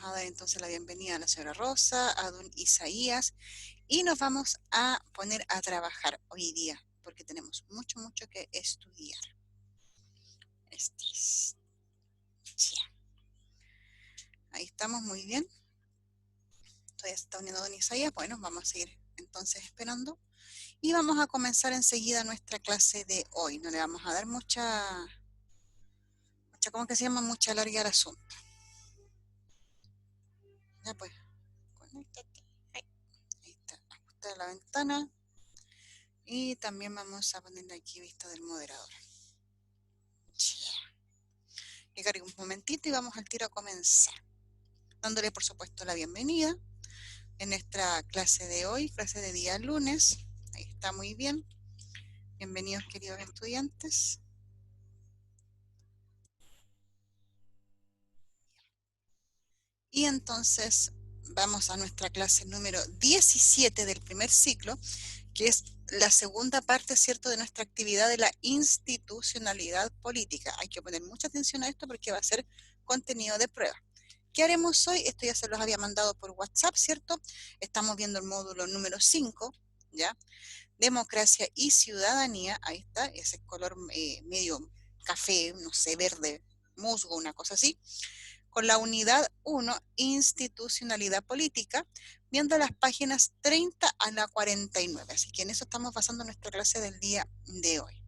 a dar entonces la bienvenida a la señora Rosa, a don Isaías, y nos vamos a poner a trabajar hoy día, porque tenemos mucho, mucho que estudiar. Ahí estamos, muy bien. Todavía se está uniendo don Isaías. Bueno, vamos a seguir entonces esperando. Y vamos a comenzar enseguida nuestra clase de hoy. No le vamos a dar mucha ¿cómo que se llama? Mucha larga al asunto. Ya pues, conéctate. Ahí está, ajustar la ventana. Y también vamos a ponerle aquí vista del moderador. Que cargue un momentito y vamos al tiro a comenzar. Dándole por supuesto la bienvenida en nuestra clase de hoy, clase de día lunes. Ahí está, muy bien. Bienvenidos, queridos estudiantes. Y entonces vamos a nuestra clase número 17 del primer ciclo, que es la segunda parte, ¿cierto?, de nuestra actividad de la institucionalidad política. Hay que poner mucha atención a esto porque va a ser contenido de prueba. ¿Qué haremos hoy? Esto ya se los había mandado por WhatsApp, ¿cierto? Estamos viendo el módulo número 5, ¿ya? Democracia y ciudadanía, ahí está, ese color medio café, no sé, verde, musgo, una cosa así, con la unidad 1, institucionalidad política, viendo las páginas 30 a la 49. Así que en eso estamos basando nuestra clase del día de hoy.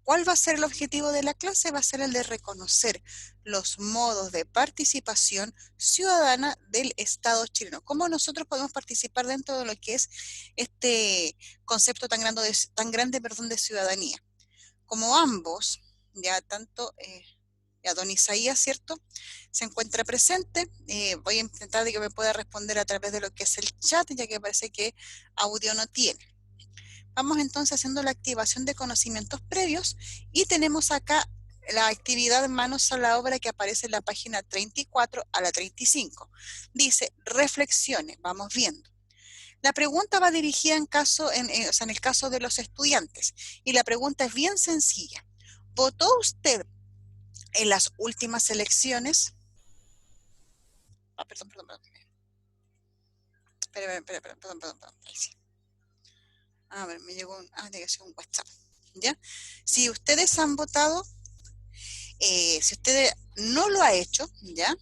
¿Cuál va a ser el objetivo de la clase? Va a ser el de reconocer los modos de participación ciudadana del Estado chileno. ¿Cómo nosotros podemos participar dentro de lo que es este concepto tan grande de ciudadanía? Como ambos, ya tanto ya don Isaías, ¿cierto?, se encuentra presente. Voy a intentar de que me pueda responder a través de lo que es el chat, ya que parece que audio no tiene. Vamos entonces haciendo la activación de conocimientos previos y tenemos acá la actividad manos a la obra que aparece en la página 34 a la 35. Dice, reflexiones, vamos viendo. La pregunta va dirigida en el caso de los estudiantes, y la pregunta es bien sencilla. ¿Votó usted en las últimas elecciones? Perdón. Perdón. Ahí sí. A ver, me llegó tiene que ser un WhatsApp. ¿Ya? Si ustedes han votado, si ustedes no lo ha hecho, ¿ya?,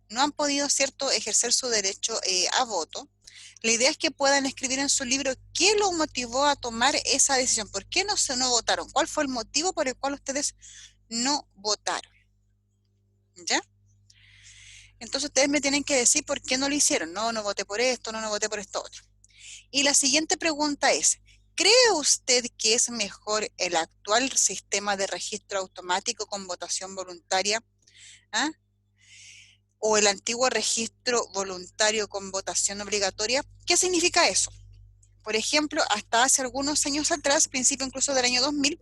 no han podido, ¿cierto?, ejercer su derecho a voto, la idea es que puedan escribir en su libro qué lo motivó a tomar esa decisión, por qué no votaron, cuál fue el motivo por el cual ustedes no votaron, ¿ya? Entonces ustedes me tienen que decir por qué no lo hicieron. No voté por esto, no voté por esto otro. Y la siguiente pregunta es, ¿cree usted que es mejor el actual sistema de registro automático con votación voluntaria? ¿Ah? ¿O el antiguo registro voluntario con votación obligatoria? ¿Qué significa eso? Por ejemplo, hasta hace algunos años atrás, principio incluso del año 2000,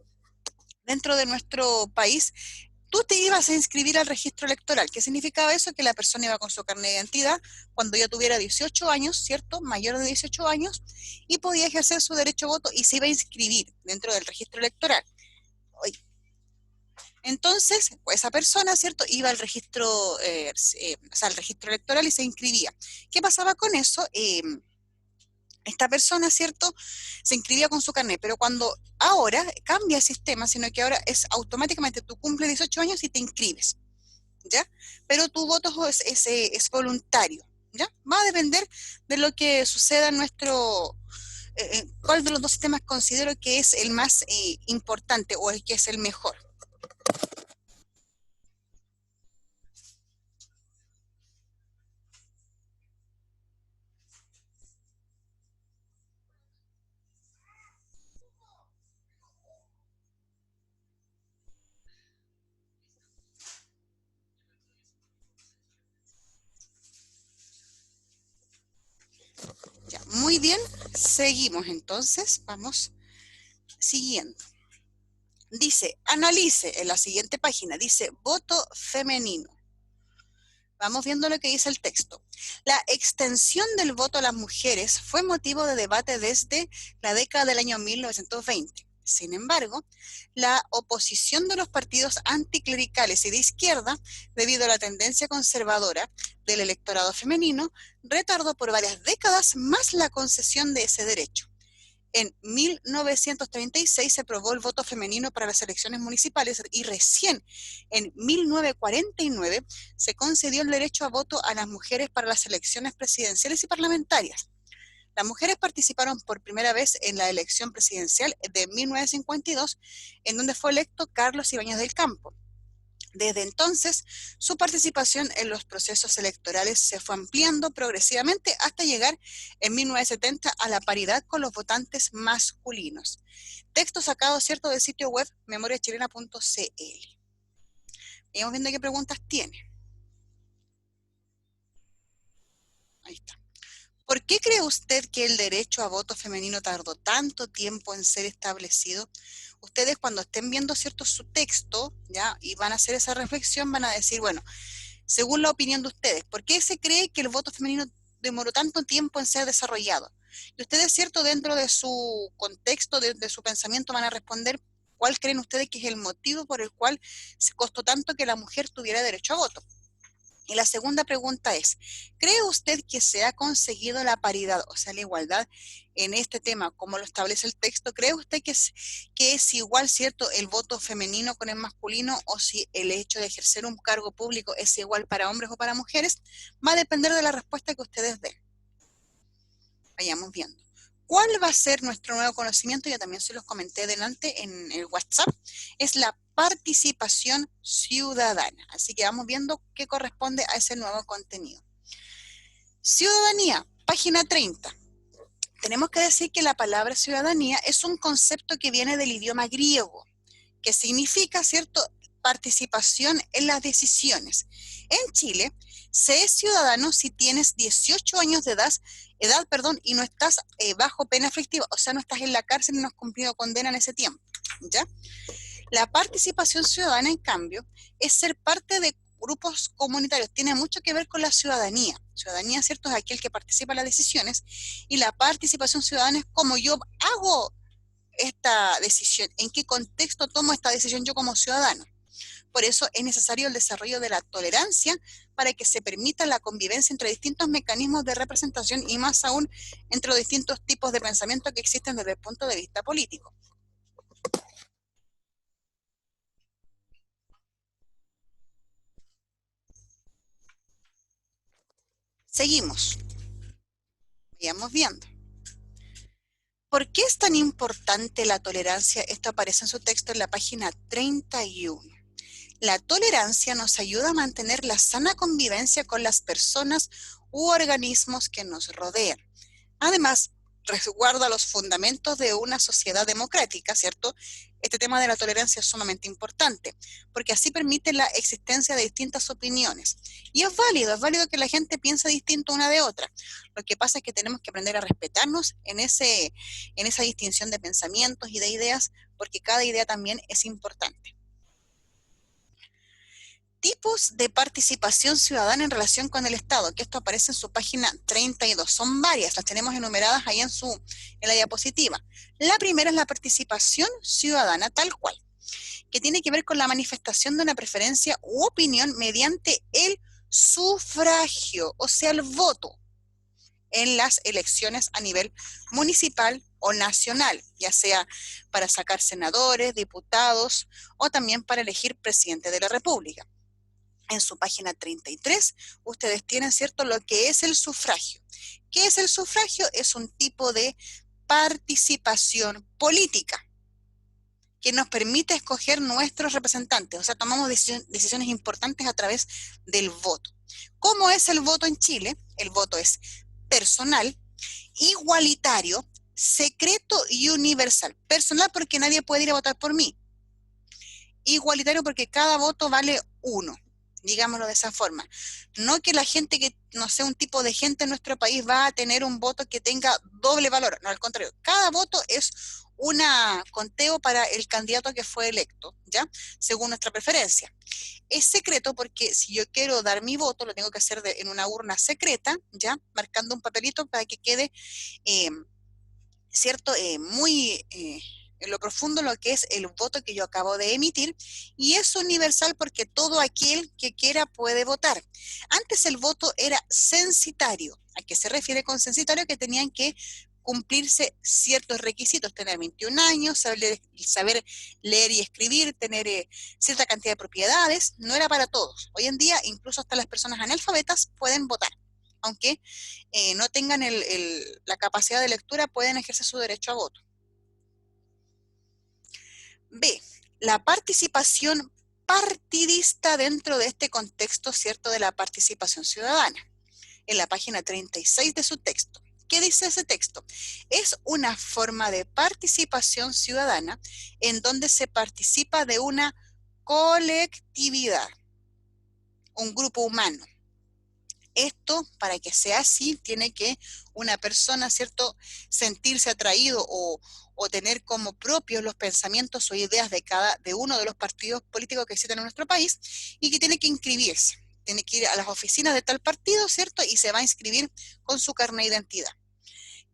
dentro de nuestro país, tú te ibas a inscribir al registro electoral. ¿Qué significaba eso? Que la persona iba con su carnet de identidad cuando ya tuviera 18 años, ¿cierto?, mayor de 18 años, y podía ejercer su derecho a voto y se iba a inscribir dentro del registro electoral. Entonces, esa persona, ¿cierto?, iba al registro, al registro electoral y se inscribía. ¿Qué pasaba con eso? Esta persona, ¿cierto?, se inscribía con su carnet, pero cuando ahora cambia el sistema, sino que ahora es automáticamente tú cumples 18 años y te inscribes, ¿ya? Pero tu voto es voluntario, ¿ya? Va a depender de lo que suceda en nuestro... ¿cuál de los dos sistemas considero que es el más importante o el que es el mejor? Ya, muy bien, seguimos entonces, vamos siguiendo. Dice, analice en la siguiente página, dice voto femenino. Vamos viendo lo que dice el texto. La extensión del voto a las mujeres fue motivo de debate desde la década del año 1920. Sin embargo, la oposición de los partidos anticlericales y de izquierda, debido a la tendencia conservadora del electorado femenino, retardó por varias décadas más la concesión de ese derecho. En 1936 se aprobó el voto femenino para las elecciones municipales y recién en 1949 se concedió el derecho a voto a las mujeres para las elecciones presidenciales y parlamentarias. Las mujeres participaron por primera vez en la elección presidencial de 1952, en donde fue electo Carlos Ibáñez del Campo. Desde entonces, su participación en los procesos electorales se fue ampliando progresivamente hasta llegar en 1970 a la paridad con los votantes masculinos. Texto sacado, cierto, del sitio web memoriachilena.cl. Vamos viendo qué preguntas tiene. Ahí está. ¿Por qué cree usted que el derecho a voto femenino tardó tanto tiempo en ser establecido? Ustedes cuando estén viendo cierto su texto, ¿ya? Y van a hacer esa reflexión, van a decir, bueno, según la opinión de ustedes, ¿por qué se cree que el voto femenino demoró tanto tiempo en ser desarrollado? Y ustedes, cierto, dentro de su contexto, de su pensamiento, van a responder cuál creen ustedes que es el motivo por el cual se costó tanto que la mujer tuviera derecho a voto. Y la segunda pregunta es, ¿cree usted que se ha conseguido la paridad, o sea, la igualdad en este tema, como lo establece el texto? ¿Cree usted que es igual, cierto, el voto femenino con el masculino, o si el hecho de ejercer un cargo público es igual para hombres o para mujeres? Va a depender de la respuesta que ustedes den. Vayamos viendo. ¿Cuál va a ser nuestro nuevo conocimiento? Ya también se los comenté delante en el WhatsApp. Es la participación ciudadana. Así que vamos viendo qué corresponde a ese nuevo contenido. Ciudadanía, página 30. Tenemos que decir que la palabra ciudadanía es un concepto que viene del idioma griego, que significa, ¿cierto?, participación en las decisiones. En Chile, se es ciudadano si tienes 18 años de edad, y no estás bajo pena aflictiva, o sea, no estás en la cárcel y no has cumplido condena en ese tiempo, ¿ya? La participación ciudadana, en cambio, es ser parte de grupos comunitarios, tiene mucho que ver con la ciudadanía. Ciudadanía, ¿cierto?, es aquel que participa en las decisiones, y la participación ciudadana es como yo hago esta decisión, en qué contexto tomo esta decisión yo como ciudadano. Por eso es necesario el desarrollo de la tolerancia para que se permita la convivencia entre distintos mecanismos de representación y más aún entre los distintos tipos de pensamiento que existen desde el punto de vista político. Seguimos. Vayamos viendo. ¿Por qué es tan importante la tolerancia? Esto aparece en su texto en la página 31. La tolerancia nos ayuda a mantener la sana convivencia con las personas u organismos que nos rodean. Además, resguarda los fundamentos de una sociedad democrática, ¿cierto? Este tema de la tolerancia es sumamente importante, porque así permite la existencia de distintas opiniones. Y es válido que la gente piense distinto una de otra. Lo que pasa es que tenemos que aprender a respetarnos en esa distinción de pensamientos y de ideas, porque cada idea también es importante. Tipos de participación ciudadana en relación con el Estado, que esto aparece en su página 32. Son varias, las tenemos enumeradas ahí en la diapositiva. La primera es la participación ciudadana tal cual, que tiene que ver con la manifestación de una preferencia u opinión mediante el sufragio, o sea, el voto en las elecciones a nivel municipal o nacional, ya sea para sacar senadores, diputados o también para elegir presidente de la República. En su página 33, ustedes tienen, ¿cierto?, lo que es el sufragio. ¿Qué es el sufragio? Es un tipo de participación política que nos permite escoger nuestros representantes, o sea, tomamos decisiones importantes a través del voto. ¿Cómo es el voto en Chile? El voto es personal, igualitario, secreto y universal. Personal porque nadie puede ir a votar por mí. Igualitario porque cada voto vale 1. Digámoslo de esa forma. No que la gente que no sea un tipo de gente en nuestro país va a tener un voto que tenga doble valor. No, al contrario, cada voto es un conteo para el candidato que fue electo, ¿ya? Según nuestra preferencia. Es secreto porque si yo quiero dar mi voto, lo tengo que hacer en una urna secreta, ¿ya? Marcando un papelito para que quede, ¿cierto? Muy en lo profundo lo que es el voto que yo acabo de emitir, y es universal porque todo aquel que quiera puede votar. Antes el voto era censitario. ¿A qué se refiere con censitario? Que tenían que cumplirse ciertos requisitos, tener 21 años, saber leer y escribir, tener cierta cantidad de propiedades. No era para todos. Hoy en día incluso hasta las personas analfabetas pueden votar, aunque no tengan la capacidad de lectura, pueden ejercer su derecho a voto. B, la participación partidista dentro de este contexto, ¿cierto?, de la participación ciudadana. En la página 36 de su texto. ¿Qué dice ese texto? Es una forma de participación ciudadana en donde se participa de una colectividad, un grupo humano. Esto, para que sea así, tiene que una persona, ¿cierto?, sentirse atraído o tener como propios los pensamientos o ideas de uno de los partidos políticos que existen en nuestro país, y que tiene que inscribirse. Tiene que ir a las oficinas de tal partido, ¿cierto?, y se va a inscribir con su carnet de identidad.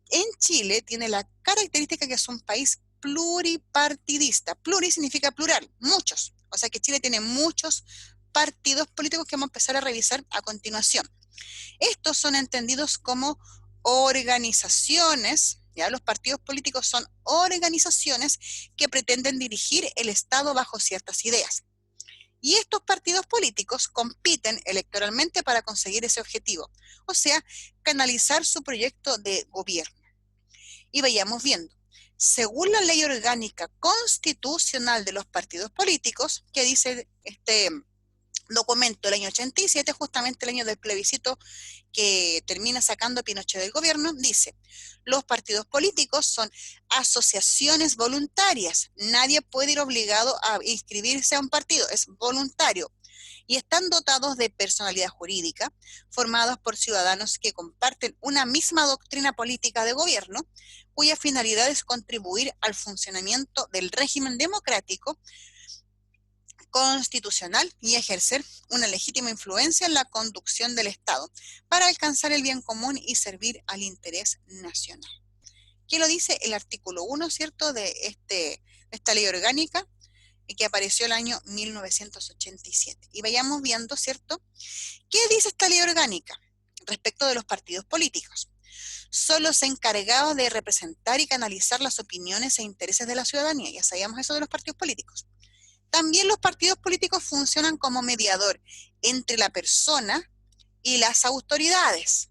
En Chile tiene la característica que es un país pluripartidista. Pluri significa plural, muchos. O sea que Chile tiene muchos partidos políticos que vamos a empezar a revisar a continuación. Estos son entendidos como organizaciones, ¿ya? Los partidos políticos son organizaciones que pretenden dirigir el Estado bajo ciertas ideas. Y estos partidos políticos compiten electoralmente para conseguir ese objetivo, o sea, canalizar su proyecto de gobierno. Y vayamos viendo. Según la ley orgánica constitucional de los partidos políticos, que dice este documento el año 87, justamente el año del plebiscito que termina sacando a Pinochet del gobierno, dice: los partidos políticos son asociaciones voluntarias, nadie puede ir obligado a inscribirse a un partido, es voluntario, y están dotados de personalidad jurídica, formados por ciudadanos que comparten una misma doctrina política de gobierno, cuya finalidad es contribuir al funcionamiento del régimen democrático constitucional y ejercer una legítima influencia en la conducción del Estado para alcanzar el bien común y servir al interés nacional. ¿Qué lo dice? El artículo 1, ¿cierto?, de esta ley orgánica que apareció el año 1987. Y vayamos viendo, ¿cierto?, ¿qué dice esta ley orgánica respecto de los partidos políticos? Son los encargados de representar y canalizar las opiniones e intereses de la ciudadanía. Ya sabíamos eso de los partidos políticos. También los partidos políticos funcionan como mediador entre la persona y las autoridades.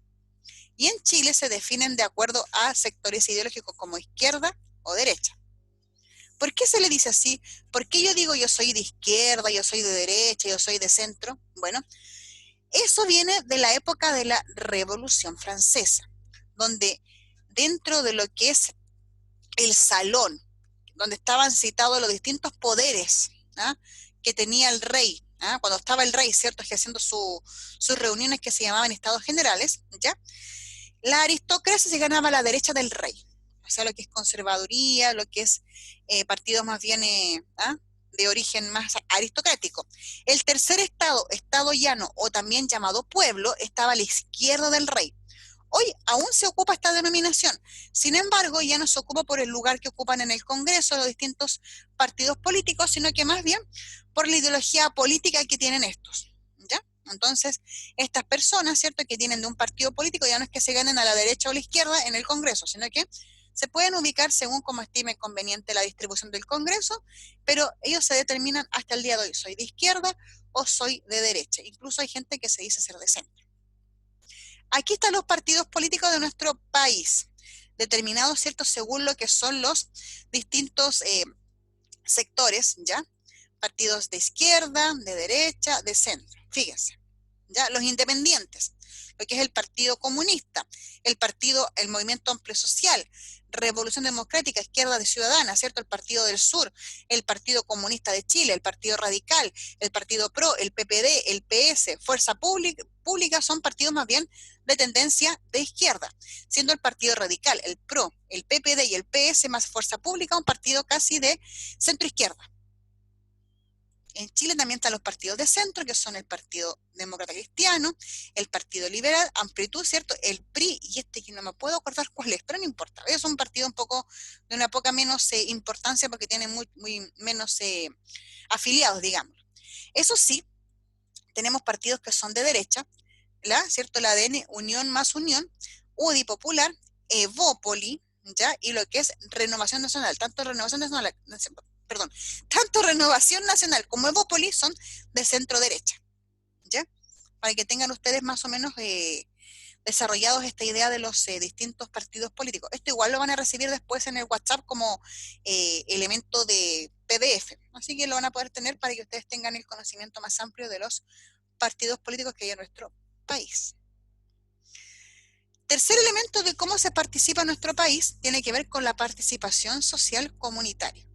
Y en Chile se definen de acuerdo a sectores ideológicos como izquierda o derecha. ¿Por qué se le dice así? ¿Por qué yo digo yo soy de izquierda, yo soy de derecha, yo soy de centro? Bueno, eso viene de la época de la Revolución Francesa, donde dentro de lo que es el salón, donde estaban citados los distintos poderes, ¿ah?, que tenía el rey, ¿ah?, cuando estaba el rey, ¿cierto?, ejerciendo sus reuniones que se llamaban estados generales, ¿ya? La aristocracia se ganaba a la derecha del rey, o sea, lo que es conservaduría, lo que es partidos más bien de origen más aristocrático. El tercer estado, estado llano o también llamado pueblo, estaba a la izquierda del rey. Hoy aún se ocupa esta denominación, sin embargo ya no se ocupa por el lugar que ocupan en el Congreso los distintos partidos políticos, sino que más bien por la ideología política que tienen estos, ¿ya? Entonces, estas personas, ¿cierto?, que tienen de un partido político, ya no es que se ganen a la derecha o a la izquierda en el Congreso, sino que se pueden ubicar según como estime conveniente la distribución del Congreso, pero ellos se determinan hasta el día de hoy, soy de izquierda o soy de derecha. Incluso hay gente que se dice ser de centro. Aquí están los partidos políticos de nuestro país, determinados, ¿cierto?, según lo que son los distintos sectores, ¿ya? Partidos de izquierda, de derecha, de centro. Fíjense, ¿ya? Los independientes, lo que es el Partido Comunista, el Movimiento Amplio Social, Revolución Democrática, Izquierda de Ciudadana, ¿cierto?, el Partido del Sur, el Partido Comunista de Chile, el Partido Radical, el Partido PRO, el PPD, el PS, Fuerza Pública, son partidos más bien de tendencia de izquierda, siendo el Partido Radical, el PRO, el PPD y el PS más Fuerza Pública un partido casi de centro izquierda. En Chile también están los partidos de centro, que son el Partido Demócrata Cristiano, el Partido Liberal, Amplitud, ¿cierto? El PRI, y este que no me puedo acordar cuál es, pero no importa. Es un partido un poco, de una poca menos importancia porque tiene muy menos afiliados, digamos. Eso sí, tenemos partidos que son de derecha, ¿cierto? La ADN, Unión más Unión, UDI Popular, Evópoli, ¿ya? Y lo que es Renovación Nacional, tanto Renovación Nacional como Evópoli son de centro derecha, ¿ya? Para que tengan ustedes más o menos desarrollados esta idea de los distintos partidos políticos. Esto igual lo van a recibir después en el WhatsApp como elemento de PDF, así que lo van a poder tener para que ustedes tengan el conocimiento más amplio de los partidos políticos que hay en nuestro país. Tercer elemento de cómo se participa en nuestro país tiene que ver con la participación social comunitaria.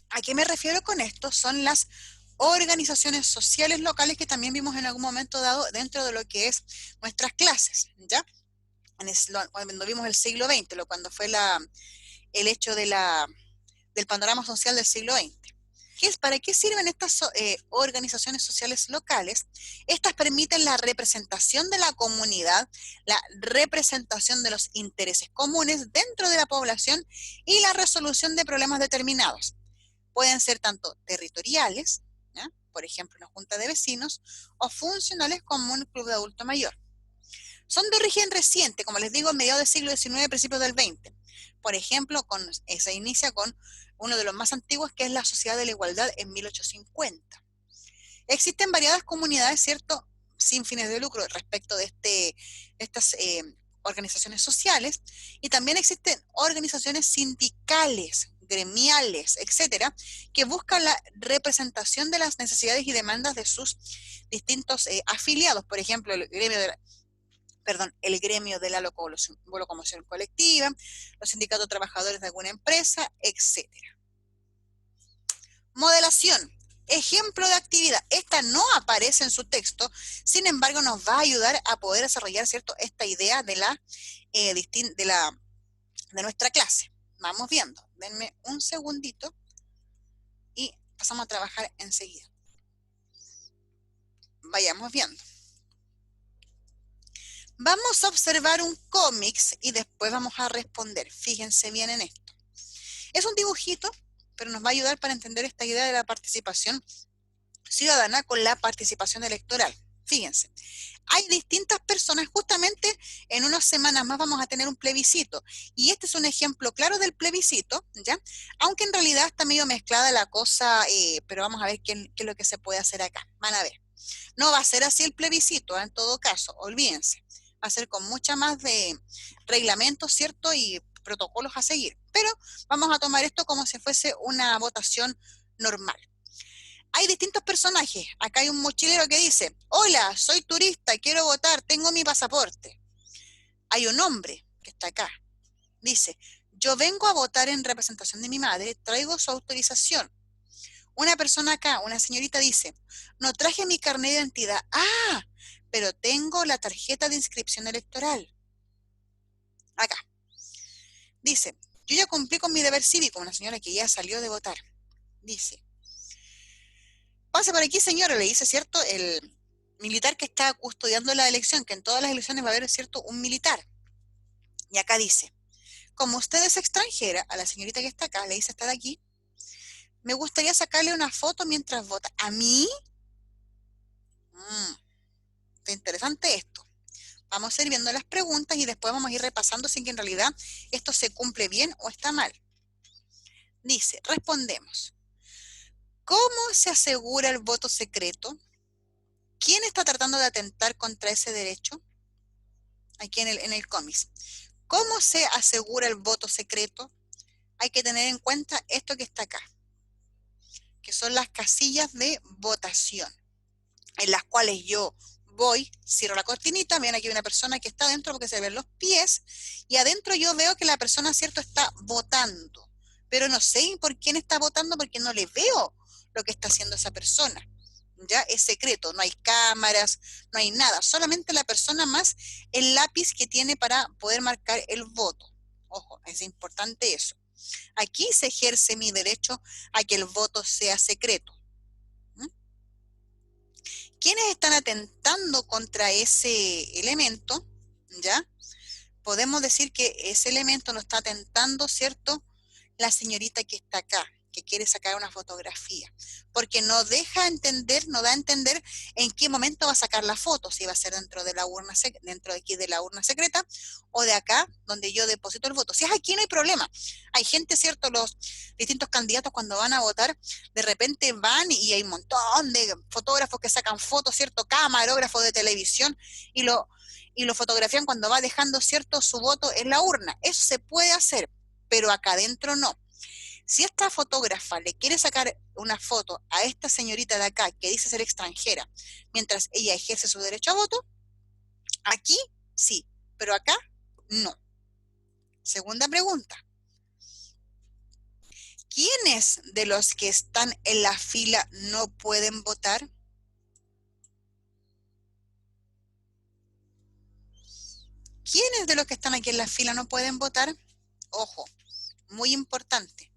¿A qué me refiero con esto? Son las organizaciones sociales locales que también vimos en algún momento dado dentro de lo que es nuestras clases, ¿ya? Cuando vimos el siglo XX, cuando fue el hecho del panorama social del siglo XX. ¿Para qué sirven estas organizaciones sociales locales? Estas permiten la representación de la comunidad, la representación de los intereses comunes dentro de la población y la resolución de problemas determinados. Pueden ser tanto territoriales, ¿ya? Por ejemplo, una junta de vecinos, o funcionales como un club de adulto mayor. Son de origen reciente, como les digo, mediados del siglo XIX, principios del XX. Por ejemplo, se inicia con uno de los más antiguos, que es la Sociedad de la Igualdad en 1850. Existen variadas comunidades, ¿cierto?, sin fines de lucro respecto de estas organizaciones sociales, y también existen organizaciones sindicales, gremiales, etcétera, que buscan la representación de las necesidades y demandas de sus distintos afiliados. Por ejemplo, el gremio de la locomoción colectiva, los sindicatos de trabajadores de alguna empresa, etcétera. Modelación, ejemplo de actividad. Esta no aparece en su texto, sin embargo nos va a ayudar a poder desarrollar, ¿cierto?, esta idea de nuestra clase. Vamos viendo, denme un segundito y pasamos a trabajar enseguida. Vayamos viendo. Vamos a observar un cómics y después vamos a responder. Fíjense bien en esto. Es un dibujito, pero nos va a ayudar para entender esta idea de la participación ciudadana con la participación electoral. Fíjense, hay distintas personas, justamente en unas semanas más vamos a tener un plebiscito, y este es un ejemplo claro del plebiscito, ¿ya? Aunque en realidad está medio mezclada la cosa, pero vamos a ver qué es lo que se puede hacer acá. Van a ver. No va a ser así el plebiscito, en todo caso, olvídense. Va a ser con mucha más de reglamentos, ¿cierto? Y protocolos a seguir. Pero vamos a tomar esto como si fuese una votación normal. Hay distintos personajes. Acá hay un mochilero que dice: hola, soy turista, quiero votar, tengo mi pasaporte. Hay un hombre que está acá. Dice: yo vengo a votar en representación de mi madre, traigo su autorización. Una persona acá, una señorita, dice: no traje mi carnet de identidad. Ah, pero tengo la tarjeta de inscripción electoral. Acá. Dice: yo ya cumplí con mi deber cívico. Una señora que ya salió de votar. Dice: pase por aquí, señora, le dice, ¿cierto?, el militar que está custodiando la elección, que en todas las elecciones va a haber, ¿cierto?, un militar. Y acá dice: como usted es extranjera, a la señorita que está acá, le dice: está de aquí, me gustaría sacarle una foto mientras vota. ¿A mí? Está interesante esto. Vamos a ir viendo las preguntas y después vamos a ir repasando si en realidad esto se cumple bien o está mal. Dice, respondemos: ¿cómo se asegura el voto secreto? ¿Quién está tratando de atentar contra ese derecho? Aquí en el cómics. ¿Cómo se asegura el voto secreto? Hay que tener en cuenta esto que está acá, que son las casillas de votación, en las cuales yo voy, cierro la cortinita, ven aquí una persona que está adentro porque se ven los pies, y adentro yo veo que la persona, ¿cierto?, está votando, pero no sé por quién está votando porque no le veo lo que está haciendo esa persona. Ya es secreto, no hay cámaras, no hay nada, solamente la persona más el lápiz que tiene para poder marcar el voto. Ojo, es importante eso. Aquí se ejerce mi derecho a que el voto sea secreto. ¿Quiénes están atentando contra ese elemento? ¿Ya? Podemos decir que ese elemento no está atentando, ¿cierto? La señorita que está acá, que quiere sacar una fotografía, porque no deja entender, no da a entender en qué momento va a sacar la foto, si va a ser dentro de la urna, dentro de aquí de la urna secreta, o de acá, donde yo deposito el voto. Si es aquí no hay problema. Hay gente, ¿cierto? Los distintos candidatos cuando van a votar, de repente van y hay un montón de fotógrafos que sacan fotos, ¿cierto? Camarógrafos de televisión, y lo fotografían cuando va dejando, ¿cierto?, su voto en la urna. Eso se puede hacer, pero acá adentro no. Si esta fotógrafa le quiere sacar una foto a esta señorita de acá que dice ser extranjera, mientras ella ejerce su derecho a voto, aquí sí, pero acá no. Segunda pregunta. ¿Quiénes de los que están en la fila no pueden votar? ¿Quiénes de los que están aquí en la fila no pueden votar? Ojo, muy importante.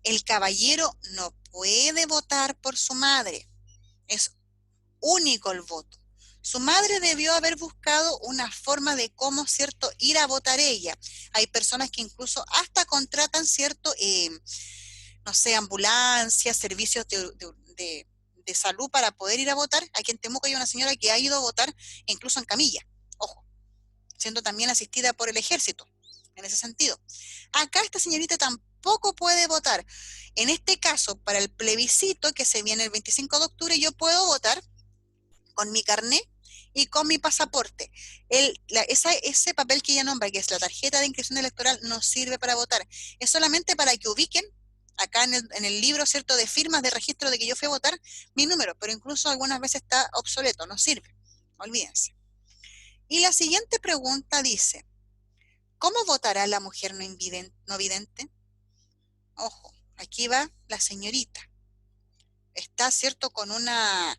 El caballero no puede votar por su madre. Es único el voto. Su madre debió haber buscado una forma de cómo, ¿cierto?, ir a votar ella. Hay personas que incluso hasta contratan, ¿cierto?, no sé, ambulancias, servicios de salud para poder ir a votar. Aquí en Temuco hay una señora que ha ido a votar incluso en camilla. Ojo, siendo también asistida por el ejército, en ese sentido. Acá esta señorita tampoco puede votar. En este caso, para el plebiscito que se viene el 25 de octubre, yo puedo votar con mi carnet y con mi pasaporte. Ese papel que ella nombra, que es la tarjeta de inscripción electoral, no sirve para votar. Es solamente para que ubiquen acá en el libro, ¿cierto?, de firmas de registro de que yo fui a votar, mi número, pero incluso algunas veces está obsoleto, no sirve. Olvídense. Y la siguiente pregunta dice, ¿cómo votará la mujer no vidente? Ojo, aquí va la señorita. Está, ¿cierto?, con una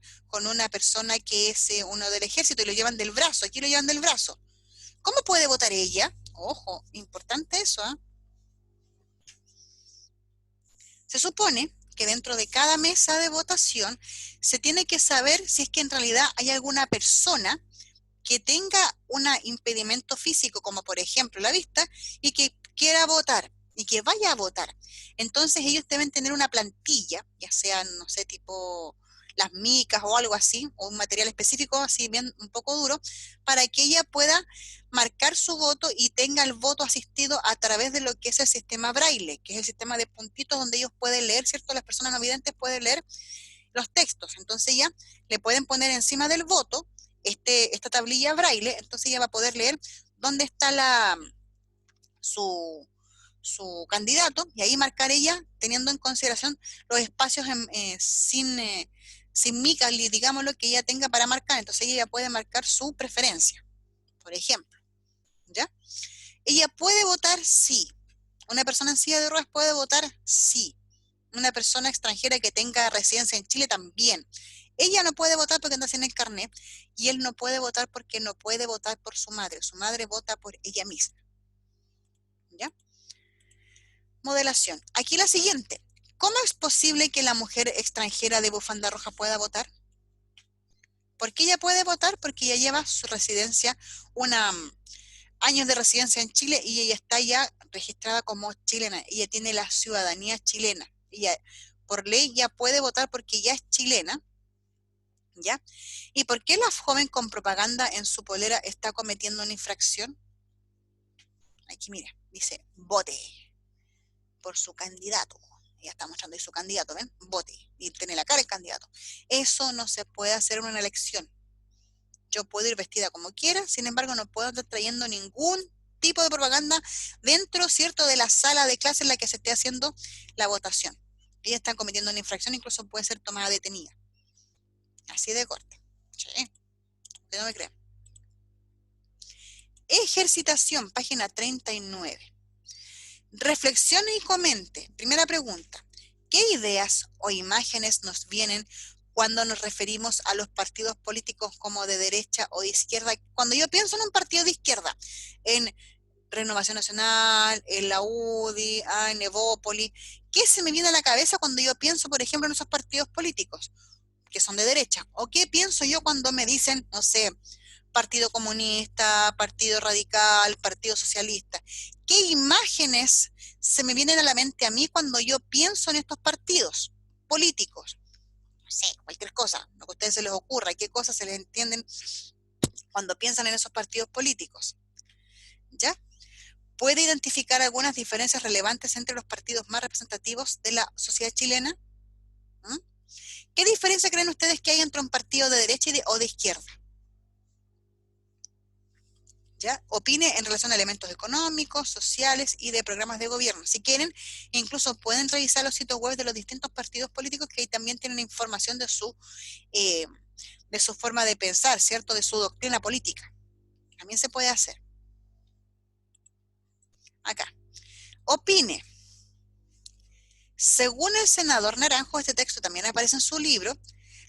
persona que es uno del ejército y lo llevan del brazo. Aquí lo llevan del brazo. ¿Cómo puede votar ella? Ojo, importante eso, ¿eh? Se supone que dentro de cada mesa de votación se tiene que saber si es que en realidad hay alguna persona que tenga un impedimento físico, como por ejemplo la vista, y que quiera votar y que vaya a votar. Entonces ellos deben tener una plantilla, ya sean, no sé, tipo las micas o algo así, o un material específico así bien un poco duro, para que ella pueda marcar su voto y tenga el voto asistido a través de lo que es el sistema braille, que es el sistema de puntitos donde ellos pueden leer, ¿cierto? Las personas no videntes pueden leer los textos. Entonces ya le pueden poner encima del voto esta tablilla braille, entonces ella va a poder leer dónde está su candidato y ahí marcar ella teniendo en consideración los espacios sin micas, digámoslo, que ella tenga para marcar. Entonces ella puede marcar su preferencia, por ejemplo. ¿Ya? Ella puede votar, sí. Una persona en silla de ruedas puede votar, sí. Una persona extranjera que tenga residencia en Chile también. Ella no puede votar porque anda sin el carnet y él no puede votar porque no puede votar por su madre. Su madre vota por ella misma. ¿Ya? Modelación. Aquí la siguiente. ¿Cómo es posible que la mujer extranjera de bufanda roja pueda votar? ¿Por qué ella puede votar? Porque ella lleva su residencia, años de residencia en Chile y ella está ya registrada como chilena. Ella tiene la ciudadanía chilena. Ella, por ley, ya puede votar porque ya es chilena. ¿Ya? ¿Y por qué la joven con propaganda en su polera está cometiendo una infracción? Aquí mira, dice, vote por su candidato. Ella está mostrando ahí su candidato, ¿ven? Vote. Y tiene la cara el candidato. Eso no se puede hacer en una elección. Yo puedo ir vestida como quiera, sin embargo no puedo estar trayendo ningún tipo de propaganda dentro, ¿cierto?, de la sala de clase en la que se esté haciendo la votación. Ella está cometiendo una infracción, incluso puede ser tomada detenida. Así de corte. Sí, usted no me cree. Ejercitación, página 39. Reflexione y comente. Primera pregunta. ¿Qué ideas o imágenes nos vienen cuando nos referimos a los partidos políticos como de derecha o de izquierda? Cuando yo pienso en un partido de izquierda, en Renovación Nacional, en la UDI, en Evópoli. ¿Qué se me viene a la cabeza cuando yo pienso, por ejemplo, en esos partidos políticos que son de derecha? ¿O qué pienso yo cuando me dicen, no sé, Partido Comunista, Partido Radical, Partido Socialista? ¿Qué imágenes se me vienen a la mente a mí cuando yo pienso en estos partidos políticos? No sé, cualquier cosa, lo que a ustedes se les ocurra, qué cosas se les entienden cuando piensan en esos partidos políticos. ¿Ya? ¿Puede identificar algunas diferencias relevantes entre los partidos más representativos de la sociedad chilena? ¿Mm? ¿Qué diferencia creen ustedes que hay entre un partido de derecha o de izquierda? ¿Ya? Opine en relación a elementos económicos, sociales y de programas de gobierno. Si quieren, incluso pueden revisar los sitios web de los distintos partidos políticos, que ahí también tienen información de su forma de pensar, ¿cierto? De su doctrina política. También se puede hacer. Acá. Opine. Según el senador Naranjo, este texto también aparece en su libro,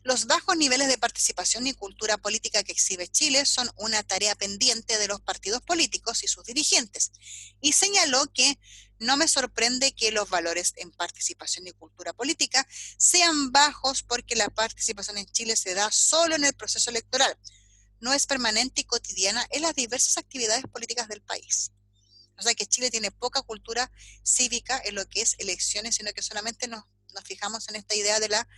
los bajos niveles de participación y cultura política que exhibe Chile son una tarea pendiente de los partidos políticos y sus dirigentes, y señaló que no me sorprende que los valores en participación y cultura política sean bajos porque la participación en Chile se da solo en el proceso electoral, no es permanente y cotidiana en las diversas actividades políticas del país. O sea que Chile tiene poca cultura cívica en lo que es elecciones, sino que solamente nos fijamos en esta idea de la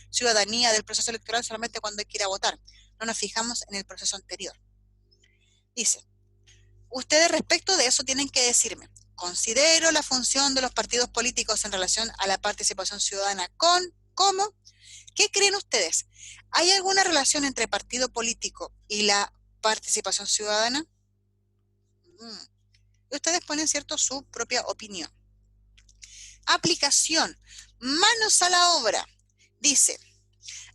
ciudadanía, del proceso electoral, solamente cuando hay que ir a votar. No nos fijamos en el proceso anterior. Dice, ustedes respecto de eso tienen que decirme, considero la función de los partidos políticos en relación a la participación ciudadana con, ¿cómo? ¿Qué creen ustedes? ¿Hay alguna relación entre partido político y la participación ciudadana? Y ustedes ponen, ¿cierto?, su propia opinión. Aplicación. Manos a la obra. Dice,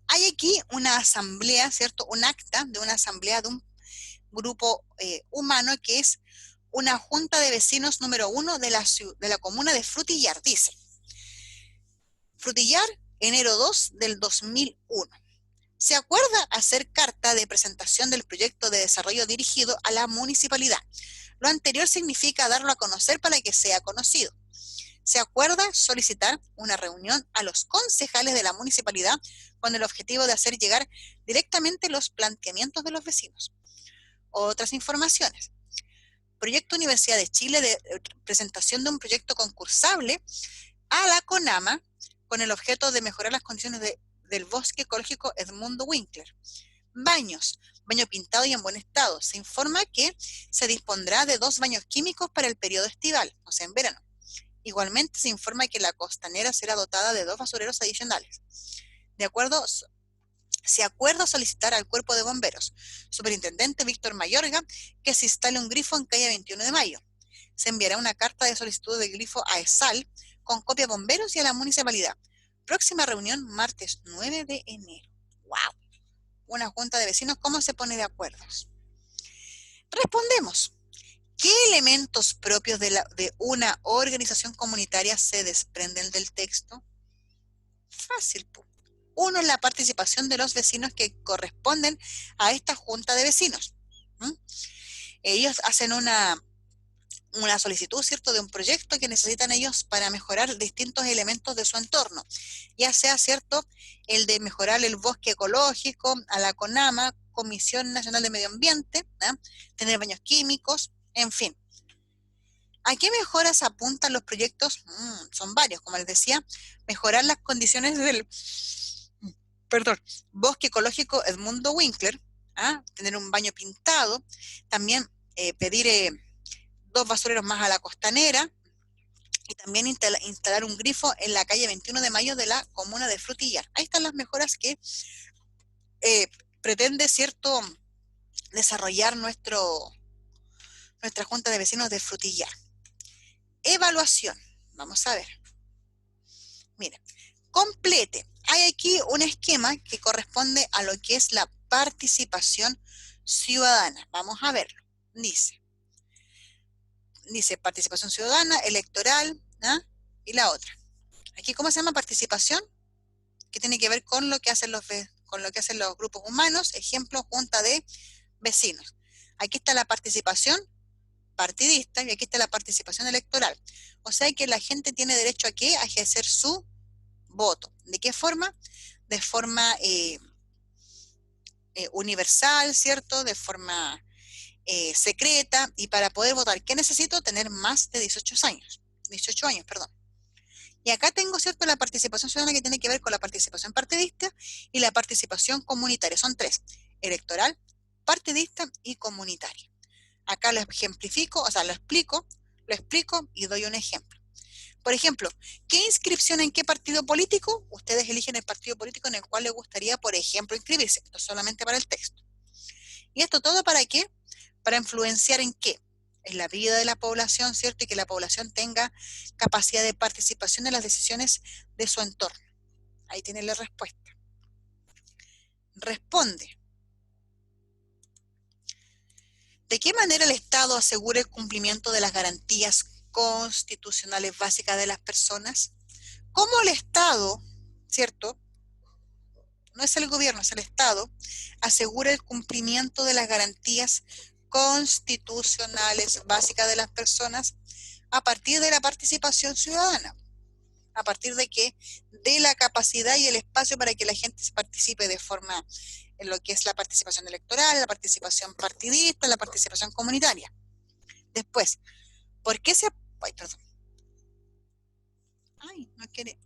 hay aquí una asamblea, ¿cierto? Un acta de una asamblea de un grupo humano que es una junta de vecinos número 1 de la comuna de Frutillar. Dice, Frutillar, enero 2 del 2001. Se acuerda hacer carta de presentación del proyecto de desarrollo dirigido a la municipalidad. Lo anterior significa darlo a conocer para que sea conocido. Se acuerda solicitar una reunión a los concejales de la municipalidad con el objetivo de hacer llegar directamente los planteamientos de los vecinos. Otras informaciones. Proyecto Universidad de Chile de presentación de un proyecto concursable a la CONAMA con el objeto de mejorar las condiciones del bosque ecológico Edmundo Winkler. Baños, baño pintado y en buen estado. Se informa que se dispondrá de 2 baños químicos para el periodo estival, o sea, en verano. Igualmente se informa que la costanera será dotada de 2 basureros adicionales. Se acuerda solicitar al Cuerpo de Bomberos, Superintendente Víctor Mayorga, que se instale un grifo en calle 21 de Mayo. Se enviará una carta de solicitud de grifo a ESAL con copia a bomberos y a la municipalidad. Próxima reunión, martes 9 de enero. ¡Wow! Una junta de vecinos, ¿cómo se pone de acuerdos? Respondemos. ¿Qué elementos propios de una organización comunitaria se desprenden del texto? Fácil. Uno es la participación de los vecinos que corresponden a esta junta de vecinos. Ellos hacen una solicitud, ¿cierto?, de un proyecto que necesitan ellos para mejorar distintos elementos de su entorno, ya sea, ¿cierto?, el de mejorar el bosque ecológico, a la CONAMA, Comisión Nacional de Medio Ambiente, tener baños químicos, en fin. ¿A qué mejoras apuntan los proyectos? Son varios, como les decía, mejorar las condiciones del bosque ecológico Edmundo Winkler, tener un baño pintado, también pedir 2 basureros más a la costanera y también instalar un grifo en la calle 21 de Mayo de la comuna de Frutillar. Ahí están las mejoras que pretende, ¿cierto?, desarrollar nuestra junta de vecinos de Frutillar. Evaluación. Vamos a ver. Miren, complete. Hay aquí un esquema que corresponde a lo que es la participación ciudadana. Vamos a verlo. Dice participación ciudadana, electoral, y la otra. Aquí, ¿cómo se llama? Participación, que tiene que ver con lo que hacen los grupos humanos, ejemplo, junta de vecinos. Aquí está la participación partidista, y aquí está la participación electoral. O sea que la gente tiene derecho a ¿qué? A ejercer su voto. ¿De qué forma? De forma universal, ¿cierto? De forma secreta, y para poder votar, ¿qué necesito? Tener más de 18 años, perdón. Y acá tengo, ¿cierto?, la participación ciudadana, que tiene que ver con la participación partidista y la participación comunitaria. Son tres: electoral, partidista y comunitaria. Acá lo ejemplifico, o sea, lo explico y doy un ejemplo. Por ejemplo, ¿qué inscripción en qué partido político? Ustedes eligen el partido político en el cual les gustaría, por ejemplo, inscribirse. Esto es solamente para el texto. ¿Y esto todo para qué? Para influenciar en qué, en la vida de la población, ¿cierto? Y que la población tenga capacidad de participación en las decisiones de su entorno. Ahí tiene la respuesta. Responde: ¿de qué manera el Estado asegura el cumplimiento de las garantías constitucionales básicas de las personas? ¿Cómo el Estado, ¿cierto? No es el gobierno, es el Estado, asegura el cumplimiento de las garantías constitucionales básicas de las personas a partir de la participación ciudadana. ¿A partir de qué? De la capacidad y el espacio para que la gente participe de forma en lo que es la participación electoral, la participación partidista, la participación comunitaria. Después, ¿por qué se... Ay, perdón. Ay, no quiere...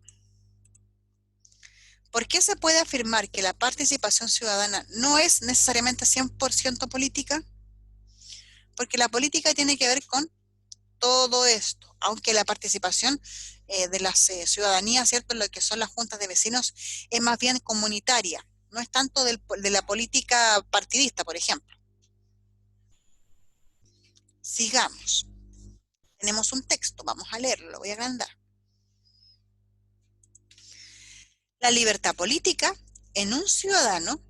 ¿Por qué se puede afirmar que la participación ciudadana no es necesariamente 100% política? Porque la política tiene que ver con todo esto, aunque la participación de las ciudadanías, ¿cierto?, en lo que son las juntas de vecinos, es más bien comunitaria, no es tanto de la política partidista, por ejemplo. Sigamos. Tenemos un texto, vamos a leerlo, lo voy a agrandar. La libertad política en un ciudadano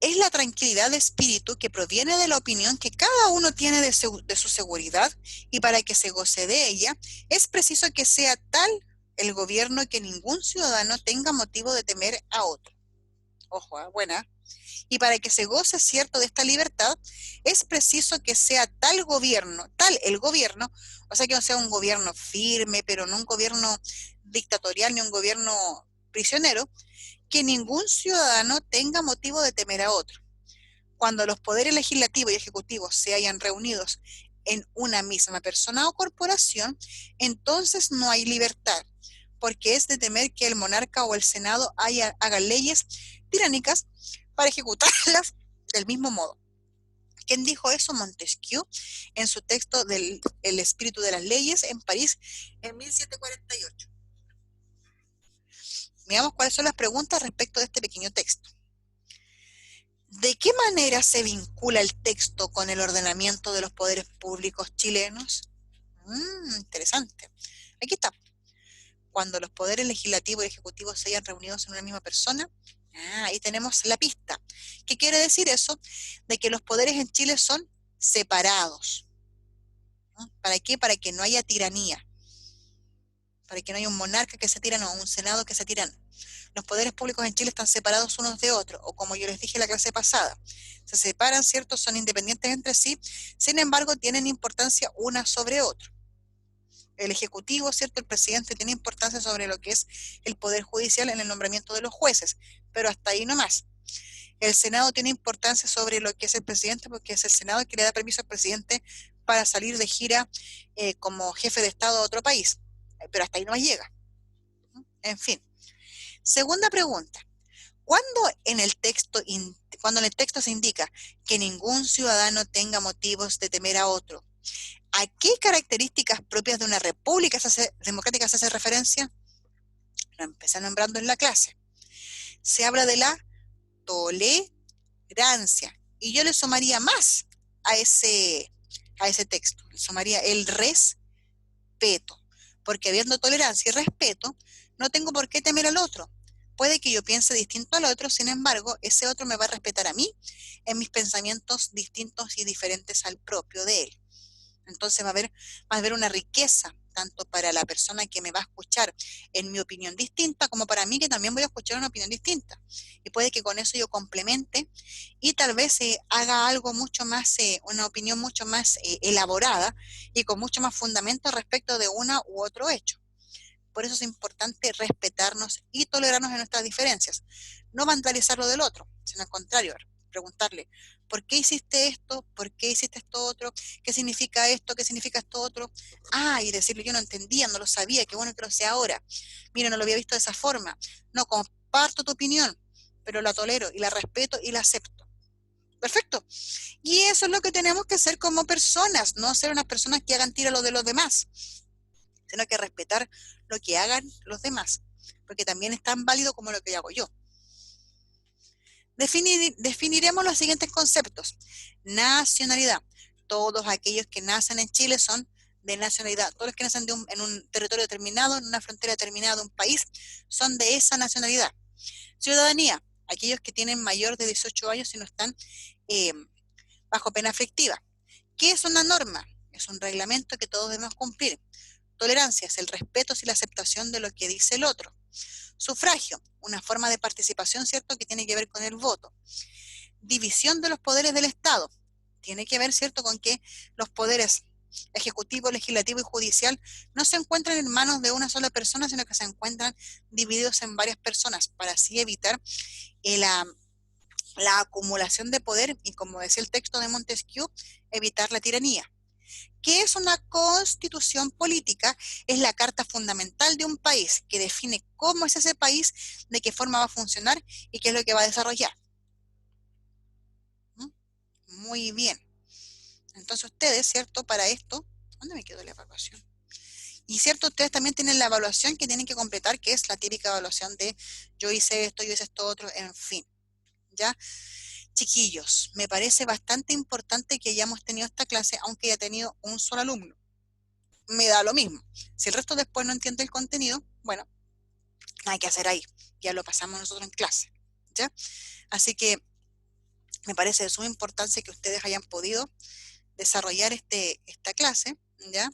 es la tranquilidad de espíritu que proviene de la opinión que cada uno tiene de su seguridad, y para que se goce de ella es preciso que sea tal el gobierno que ningún ciudadano tenga motivo de temer a otro. Ojo, buena. Y para que se goce, cierto, de esta libertad, es preciso que sea tal el gobierno, o sea, que no sea un gobierno firme, pero no un gobierno dictatorial ni un gobierno prisionero, que ningún ciudadano tenga motivo de temer a otro. Cuando los poderes legislativo y ejecutivo se hayan reunidos en una misma persona o corporación, entonces no hay libertad, porque es de temer que el monarca o el senado hagan leyes tiránicas para ejecutarlas del mismo modo. ¿Quién dijo eso? Montesquieu, en su texto del El espíritu de las leyes, en París, en 1748. Veamos cuáles son las preguntas respecto de este pequeño texto. ¿De qué manera se vincula el texto con el ordenamiento de los poderes públicos chilenos? Interesante. Aquí está. Cuando los poderes legislativo y ejecutivo se hayan reunido en una misma persona. Ahí tenemos la pista. ¿Qué quiere decir eso? De que los poderes en Chile son separados. ¿No? ¿Para qué? Para que no haya tiranía. Para que no haya un monarca que se tiran o un senado que se tiran. Los poderes públicos en Chile están separados unos de otros, o como yo les dije en la clase pasada, se separan, ¿cierto? Son independientes entre sí, sin embargo tienen importancia una sobre otro. El Ejecutivo, ¿cierto? El presidente tiene importancia sobre lo que es el Poder Judicial en el nombramiento de los jueces, pero hasta ahí nomás. El Senado tiene importancia sobre lo que es el presidente, porque es el Senado el que le da permiso al presidente para salir de gira como jefe de Estado a otro país, pero hasta ahí no llega. En fin. Segunda pregunta. Cuando cuando en el texto se indica que ningún ciudadano tenga motivos de temer a otro, ¿a qué características propias de una república democrática se hace referencia? Lo empecé nombrando en la clase. Se habla de la tolerancia, y yo le sumaría más a ese texto, le sumaría el respeto, porque habiendo tolerancia y respeto, no tengo por qué temer al otro. Puede que yo piense distinto al otro, sin embargo, ese otro me va a respetar a mí en mis pensamientos distintos y diferentes al propio de él. Entonces va a haber una riqueza tanto para la persona que me va a escuchar en mi opinión distinta, como para mí que también voy a escuchar una opinión distinta. Y puede que con eso yo complemente y tal vez haga algo mucho más, una opinión mucho más elaborada y con mucho más fundamento respecto de una u otro hecho. Por eso es importante respetarnos y tolerarnos en nuestras diferencias. No vandalizar lo del otro, sino al contrario, preguntarle, ¿por qué hiciste esto? ¿Por qué hiciste esto otro? ¿Qué significa esto? ¿Qué significa esto otro? Ah, y decirle, yo no entendía, no lo sabía, qué bueno que lo sé ahora. Mira, no lo había visto de esa forma. No comparto tu opinión, pero la tolero y la respeto y la acepto. Perfecto. Y eso es lo que tenemos que hacer como personas, no ser unas personas que hagan tira lo de los demás, sino que respetar lo que hagan los demás, porque también es tan válido como lo que hago yo. Definiremos los siguientes conceptos. Nacionalidad. Todos aquellos que nacen en Chile son de nacionalidad. Todos los que nacen en un territorio determinado, en una frontera determinada de un país, son de esa nacionalidad. Ciudadanía. Aquellos que tienen mayor de 18 años y no están eh, bajo pena aflictiva. ¿Qué es una norma? Es un reglamento que todos debemos cumplir. Tolerancia es el respeto y la aceptación de lo que dice el otro. Sufragio, una forma de participación, ¿cierto?, que tiene que ver con el voto. División de los poderes del Estado. Tiene que ver, ¿cierto?, con que los poderes ejecutivo, legislativo y judicial no se encuentran en manos de una sola persona, sino que se encuentran divididos en varias personas, para así evitar la acumulación de poder y, como decía el texto de Montesquieu, evitar la tiranía. ¿Qué es una constitución política? Es la carta fundamental de un país que define cómo es ese país, de qué forma va a funcionar y qué es lo que va a desarrollar. ¿Mm? Muy bien. Entonces ustedes, ¿cierto? Para esto, ¿dónde me quedó la evaluación? Y cierto, ustedes también tienen la evaluación que tienen que completar, que es la típica evaluación de yo hice esto otro, en fin. ¿Ya? Chiquillos, me parece bastante importante que hayamos tenido esta clase, aunque haya tenido un solo alumno. Me da lo mismo. Si el resto después no entiende el contenido, bueno, nada hay que hacer ahí. Ya lo pasamos nosotros en clase. ¿Ya? Así que me parece de suma importancia que ustedes hayan podido desarrollar esta clase, ¿ya?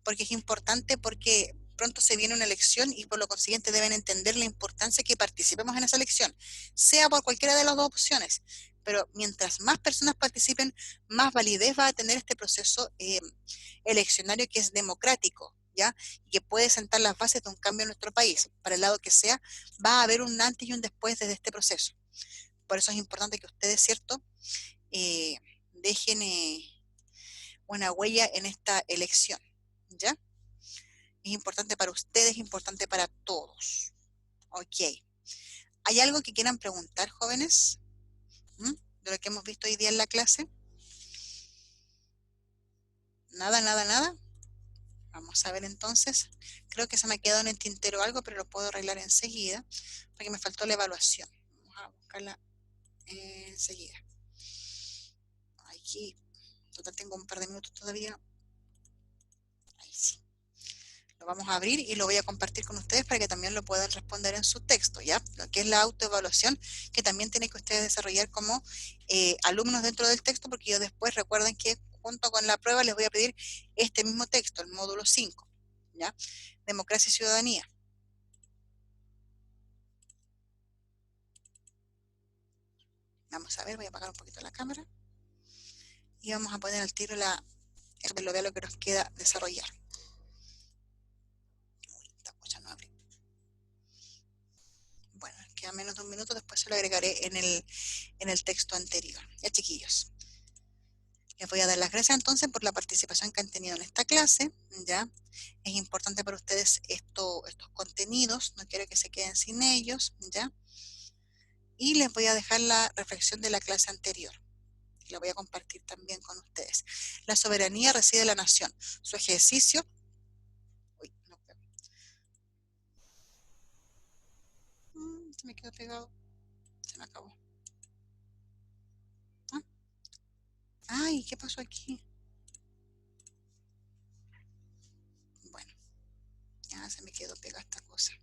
Porque es importante, porque pronto se viene una elección y por lo consiguiente deben entender la importancia que participemos en esa elección, sea por cualquiera de las dos opciones. Pero mientras más personas participen, más validez va a tener este proceso eleccionario, que es democrático, ¿ya? Y que puede sentar las bases de un cambio en nuestro país. Para el lado que sea, va a haber un antes y un después desde este proceso. Por eso es importante que ustedes, ¿cierto?, eh, dejen una huella en esta elección, ¿ya? Es importante para ustedes, es importante para todos. Ok. ¿Hay algo que quieran preguntar, jóvenes? ¿Mm? ¿De lo que hemos visto hoy día en la clase? Nada, nada, nada. Vamos a ver entonces. Creo que se me ha quedado en el tintero algo, pero lo puedo arreglar enseguida, porque me faltó la evaluación. Vamos a buscarla enseguida. Aquí, total tengo un par de minutos todavía. Ahí sí. Lo vamos a abrir y lo voy a compartir con ustedes para que también lo puedan responder en su texto, ¿ya? Lo que es la autoevaluación, que también tienen que ustedes desarrollar como alumnos dentro del texto, porque yo después, recuerden que junto con la prueba les voy a pedir este mismo texto, el módulo 5, ¿ya? Democracia y ciudadanía. Vamos a ver, voy a apagar un poquito la cámara y vamos a poner al tiro lo que nos queda desarrollar. Uy, esta cosa no abre. Bueno, queda menos de un minuto, después se lo agregaré en el texto anterior. Ya, chiquillos. Les voy a dar las gracias entonces por la participación que han tenido en esta clase, ¿ya? Es importante para ustedes estos contenidos, no quiero que se queden sin ellos, ¿ya? Y les voy a dejar la reflexión de la clase anterior. Y la voy a compartir también con ustedes. La soberanía reside en la nación. Su ejercicio... Uy, no, se me quedó pegado. Se me acabó. ¿Ah? Ay, ¿qué pasó aquí? Bueno, ya se me quedó pegada esta cosa.